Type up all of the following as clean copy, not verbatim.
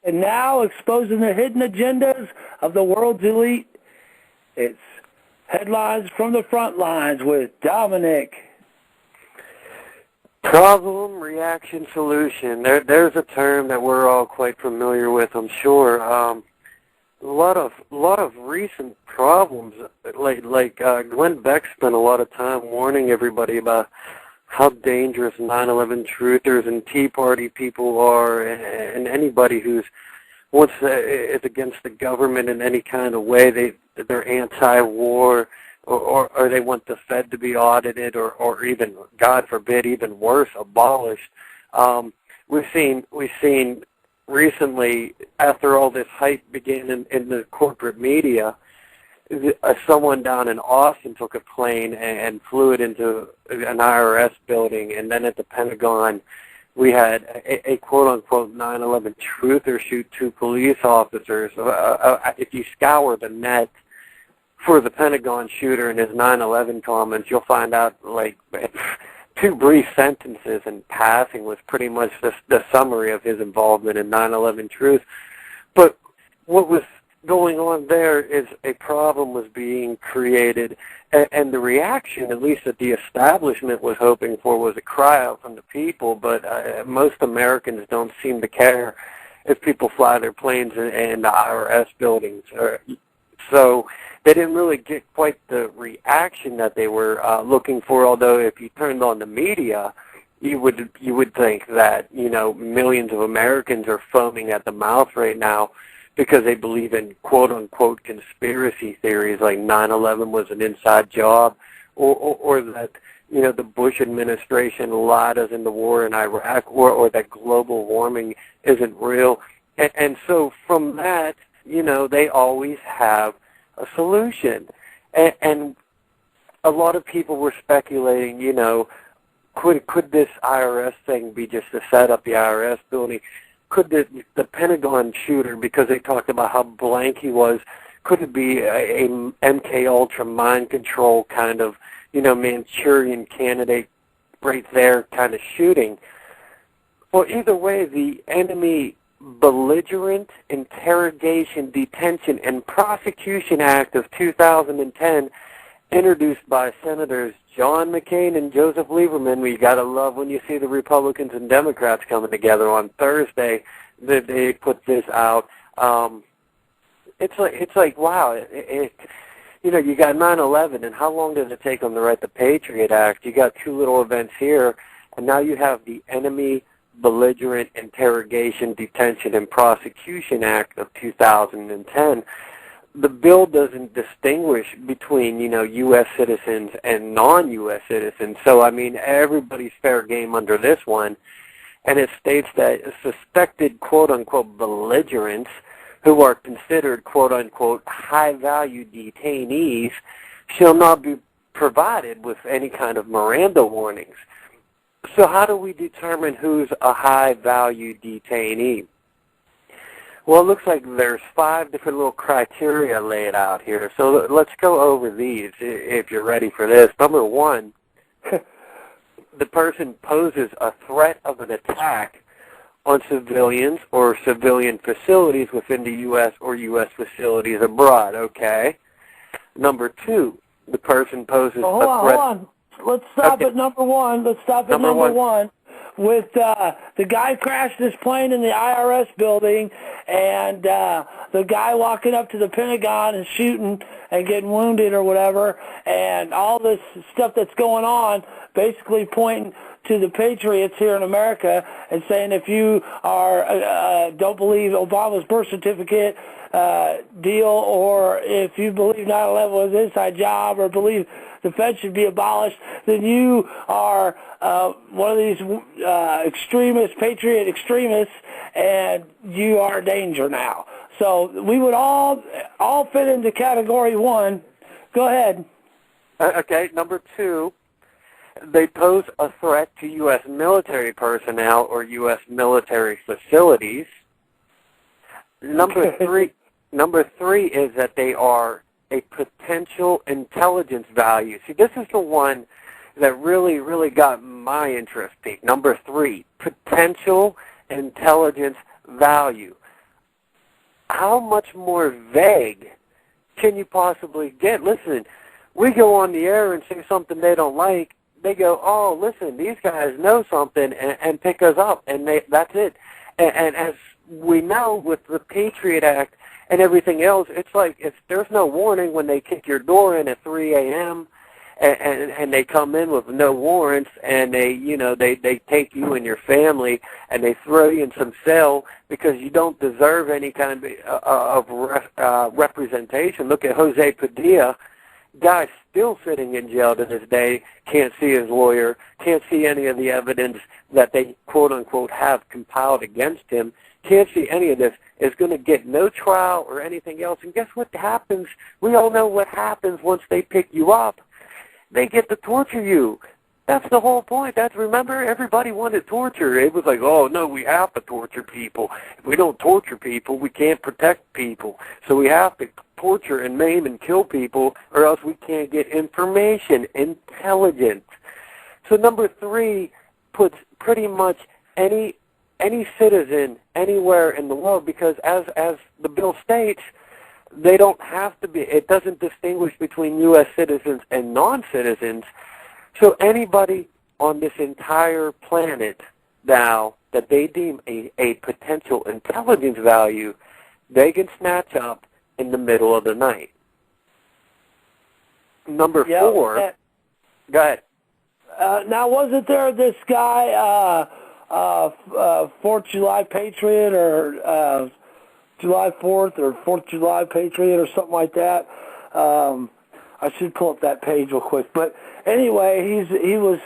And now, exposing the hidden agendas of the world's elite, it's Headlines from the Front Lines with Dominic. Problem, reaction, solution. There's a term that we're all quite familiar with, I'm sure. A lot of recent problems, like Glenn Beck spent a lot of time warning everybody about how dangerous 9/11 truthers and Tea Party people are, and anybody who's is against the government in any kind of way. They're anti-war. Or they want the Fed to be audited, or even, God forbid, even worse, abolished. We've seen recently, after all this hype began in the corporate media, someone down in Austin took a plane and flew it into an IRS building, and then at the Pentagon, we had a quote-unquote 9/11 truther shoot 2 police officers. If you scour the net for the Pentagon shooter and his 9/11 comments, you'll find out, like, 2 brief sentences in passing was pretty much the summary of his involvement in 9/11 truth. But what was going on there is a problem was being created, and the reaction, at least that the establishment was hoping for, was a cry out from the people, but most Americans don't seem to care if people fly their planes in the IRS buildings. So they didn't really get quite the reaction that they were looking for, although if you turned on the media, you would think that, millions of Americans are foaming at the mouth right now because they believe in quote-unquote conspiracy theories like 9/11 was an inside job, or that, the Bush administration lied us in the war in Iraq, or that global warming isn't real. And so from that, they always have a solution. And a lot of people were speculating, could this IRS thing be just to set up the IRS building? Could the Pentagon shooter, because they talked about how blank he was, could it be a MK Ultra mind control kind of, Manchurian candidate right there kind of shooting? Well, either way, the enemy Belligerent Interrogation, Detention, and Prosecution Act of 2010, introduced by Senators John McCain and Joseph Lieberman. We gotta love when you see the Republicans and Democrats coming together on Thursday. That they put this out. It's like wow. You got 9/11, and how long does it take them to write the Patriot Act? You got 2 little events here, and now you have the enemy Belligerent Interrogation, Detention, and Prosecution Act of 2010. The bill doesn't distinguish between, U.S. citizens and non-U.S. citizens. So, everybody's fair game under this one. And it states that suspected, quote-unquote, belligerents who are considered, quote-unquote, high-value detainees shall not be provided with any kind of Miranda warnings. So how do we determine who's a high-value detainee? Well, it looks like there's 5 different little criteria laid out here. So let's go over these if you're ready for this. Number 1, the person poses a threat of an attack on civilians or civilian facilities within the U.S. or U.S. facilities abroad, okay? Number 2, the person poses a threat... Hold on. Let's stop at number 1. Let's stop at number one. With the guy crashed his plane in the IRS building, and the guy walking up to the Pentagon and shooting and getting wounded or whatever, and all this stuff that's going on, basically pointing to the patriots here in America and saying if you are don't believe Obama's birth certificate deal, or if you believe 9/11 was an inside job, or believe the Fed should be abolished, then you are one of these extremists, patriot extremists, and you are a danger now. So we would all fit into category 1. Go ahead. Okay, number 2, they pose a threat to U.S. military personnel or U.S. military facilities. Number 3 is that they are a potential intelligence value. See, this is the one that really, really got my interest peaked. Number 3, potential intelligence value. how much more vague can you possibly get? Listen, we go on the air and say something they don't like. They go, oh, listen, these guys know something, and pick us up, and that's it. And as we know with the Patriot Act and everything else, it's like if there's no warning when they kick your door in at 3 a.m., and they come in with no warrants, and they take you and your family, and they throw you in some cell because you don't deserve any kind of representation. Look at Jose Padilla, guy still sitting in jail to this day, can't see his lawyer, can't see any of the evidence that they, quote-unquote, have compiled against him, can't see any of this, is going to get no trial or anything else. And guess what happens? We all know what happens once they pick you up. They get to torture you. That's the whole point. Remember, everybody wanted torture. It was like, oh, no, we have to torture people. If we don't torture people, we can't protect people. So we have to torture and maim and kill people, or else we can't get information, intelligence. So number 3 puts pretty much any citizen anywhere in the world, because as the bill states, they don't have to be, it doesn't distinguish between U.S. citizens and non-citizens. So anybody on this entire planet now that they deem a potential intelligence value, they can snatch up in the middle of the night. Number 4, go ahead. Now, wasn't there this guy, 4th of July Patriot, or July 4th, or 4th of July Patriot, or something like that? I should pull up that page real quick. But anyway, he was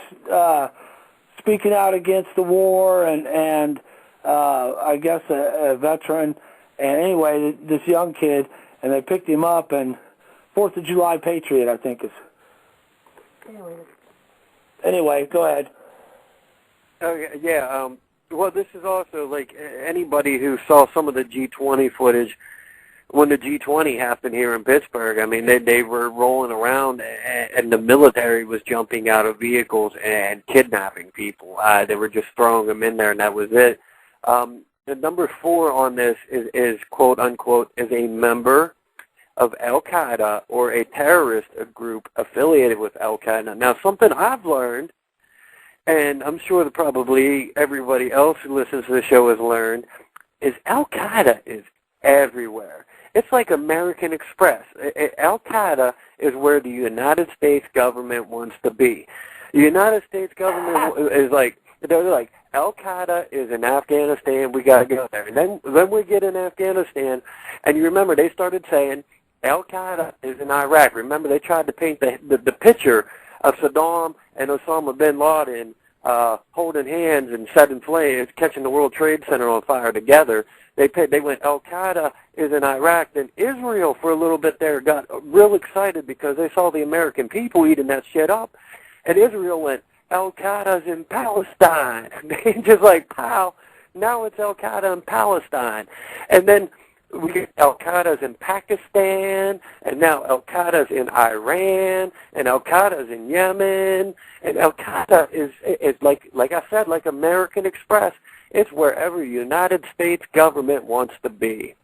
speaking out against the war, and I guess a veteran. And anyway, this young kid, and they picked him up, and 4th of July Patriot, I think is. Anyway, go ahead. Okay, yeah. Well, this is also like anybody who saw some of the G20 footage when the G20 happened here in Pittsburgh. I mean, they were rolling around, and the military was jumping out of vehicles and kidnapping people. They were just throwing them in there, and that was it. The number 4 on this is quote unquote, is a member of Al-Qaeda or a terrorist group affiliated with Al-Qaeda. Now, something I've learned, and I'm sure that probably everybody else who listens to the show has learned, is Al-Qaeda is everywhere. It's like American Express. Al-Qaeda is where the United States government wants to be. The United States government is like, they're like, Al-Qaeda is in Afghanistan, we got to go there. And then we get in Afghanistan, and you remember they started saying, Al-Qaeda is in Iraq. Remember, they tried to paint the picture of Saddam and Osama bin Laden holding hands and setting flames, catching the World Trade Center on fire together. They went, Al-Qaeda is in Iraq. Then Israel, for a little bit there, got real excited because they saw the American people eating that shit up. And Israel went, Al-Qaeda's in Palestine. They just like, pow, now it's Al-Qaeda in Palestine. And then we get Al-Qaeda's in Pakistan, and now Al-Qaeda's in Iran, and Al-Qaeda's in Yemen, and Al-Qaeda is like I said, like American Express. It's wherever the United States government wants to be.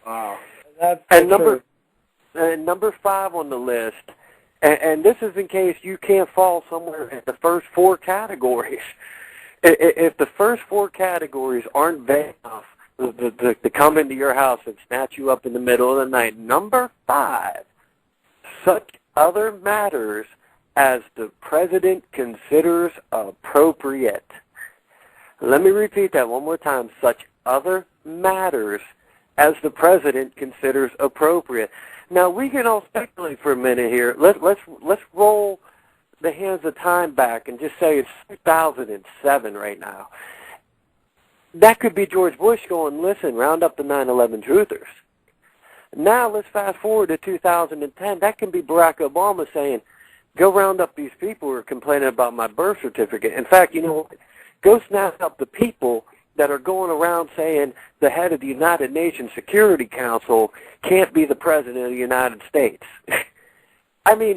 Wow. That's and number 5 on the list, and this is in case you can't fall somewhere in the first 4 categories. If the first 4 categories aren't vague enough to come into your house and snatch you up in the middle of the night, number 5, such other matters as the president considers appropriate. Let me repeat that one more time. Such other matters as the president considers appropriate. Now, we can all speculate for a minute here. Let's roll the hands of time back and just say it's 2007 right now. That could be George Bush going, listen, round up the 9/11 truthers. Now let's fast forward to 2010. That can be Barack Obama saying, go round up these people who are complaining about my birth certificate. In fact, you know what? Go snap up the people that are going around saying the head of the United Nations Security Council can't be the president of the United States. I mean,